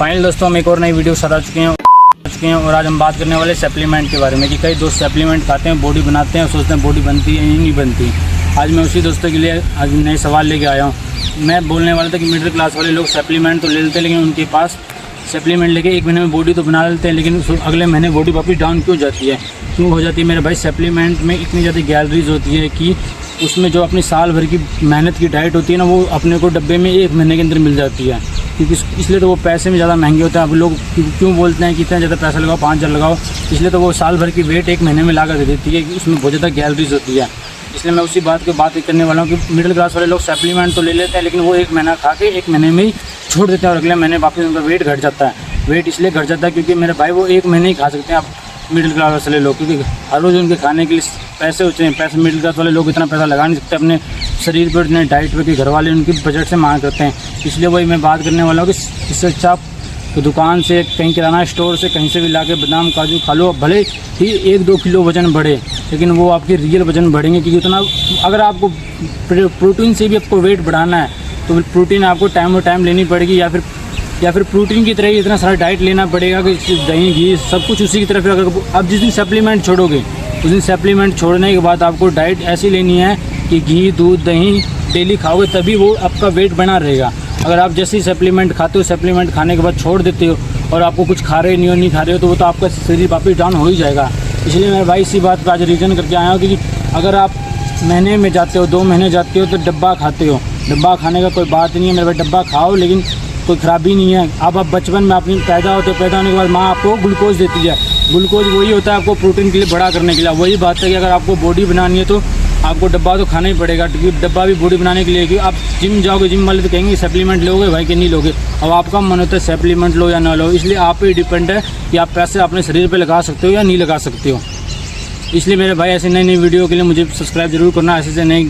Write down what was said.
Final दोस्तों हम एक और नई वीडियो साथ आ चुके हैं और आज हम बात करने वाले सप्लीमेंट के बारे में कि कई दोस्त सप्लीमेंट खाते हैं, बॉडी बनाते हैं और सोचते हैं बॉडी बनती है या नहीं बनती। आज मैं उसी दोस्तों के लिए आज नए सवाल लेके आया हूँ। मैं बोलने वाला था कि मिडिल क्लास वाले लोग सप्लीमेंट तो ले लेते हैं, लेकिन उनके पास सप्लीमेंट लेके एक महीने में बॉडी तो बना लेते हैं, लेकिन अगले महीने बॉडी वापस डाउन क्यों जाती है, क्यों हो जाती है मेरे भाई? सप्लीमेंट में इतनी ज़्यादा कैलोरीज होती है कि उसमें जो अपनी साल भर की मेहनत की डाइट होती है ना, वो अपने को डब्बे में एक महीने के अंदर मिल जाती है। क्योंकि इसलिए तो वो पैसे में ज़्यादा महंगे होते हैं। अब लोग क्यों बोलते हैं कि इतना ज़्यादा पैसा लगाओ, 5,000 लगाओ, इसलिए तो वो साल भर की वेट एक महीने में ला कर दे देती है कि उसमें बहुत ज़्यादा कैलोरीज होती है। इसलिए मैं उसी बात करने वाला हूँ कि मिडिल क्लास वाले लोग सप्लीमेंट तो ले लेते हैं, लेकिन वो एक महीना खा के एक महीने में ही छोड़ देते हैं और अगले महीने वापस उनका वेट घट जाता है। वेट इसलिए घट जाता है क्योंकि मेरे भाई वो एक महीने ही खा सकते हैं आप मिडिल क्लास वाले लोग, क्योंकि हर रोज़ उनके खाने के लिए पैसे होते हैं। पैसे मिडिल क्लास वाले लोग इतना पैसा लगा नहीं सकते अपने शरीर पर, इतने डाइट पर कि घर वाले उनकी बजट से मांग करते हैं। इसलिए वही मैं बात करने वाला हूँ कि इससे अच्छा आप दुकान से, कहीं किराना स्टोर से, कहीं से भी ला के बादाम काजू खा लो, भले ही 1-2 किलो वजन बढ़े, लेकिन वो आपके रियल वजन बढ़ेंगे। क्योंकि उतना अगर आपको प्रोटीन से भी आपको वेट बढ़ाना है तो प्रोटीन आपको टाइम और टाइम लेनी पड़ेगी, या फिर प्रोटीन की तरह ही इतना सारा डाइट लेना पड़ेगा कि दही घी सब कुछ उसी की तरफ। अगर आप जिस दिन सप्लीमेंट छोड़ोगे उस दिन सप्लीमेंट छोड़ने के बाद आपको डाइट ऐसी लेनी है कि घी दूध दही डेली खाओगे, तभी वो आपका वेट बना रहेगा। अगर आप जैसे ही सप्लीमेंट खाते हो, सप्लीमेंट खाने के बाद छोड़ देते हो और आपको कुछ खा रहे नहीं खा रहे हो, तो वो तो आपका शरीर वापस डाउन हो ही जाएगा। इसलिए मैं भाई इसी बात पर आज रीज़न करके आया हूँ कि अगर आप महीने में जाते हो, 2 महीने जाते हो, तो डब्बा खाते हो। डब्बा खाने का कोई बात नहीं है मेरे भाई, डब्बा खाओ, लेकिन कोई ख़राबी नहीं है। अब आप बचपन में अपनी पैदा होते हो, पैदा होने के बाद माँ आपको ग्लूकोज देती है। ग्लूकोज वही होता है आपको प्रोटीन के लिए बड़ा करने के लिए। वही बात है कि अगर आपको बॉडी बनानी है तो आपको डब्बा तो खाना ही पड़ेगा, क्योंकि डब्बा भी बॉडी बनाने के लिए। कि आप जिम जाओगे, जिम वाले तो कहेंगे सप्लीमेंट लोगे भाई कि नहीं लोगे। अब आपका मन होता है सप्लीमेंट लो या ना लो, इसलिए आप पे डिपेंड है कि आप पैसे अपने शरीर पर लगा सकते हो या नहीं लगा सकते हो। इसलिए मेरे भाई ऐसे नई वीडियो के लिए मुझे सब्सक्राइब जरूर करना। ऐसे नई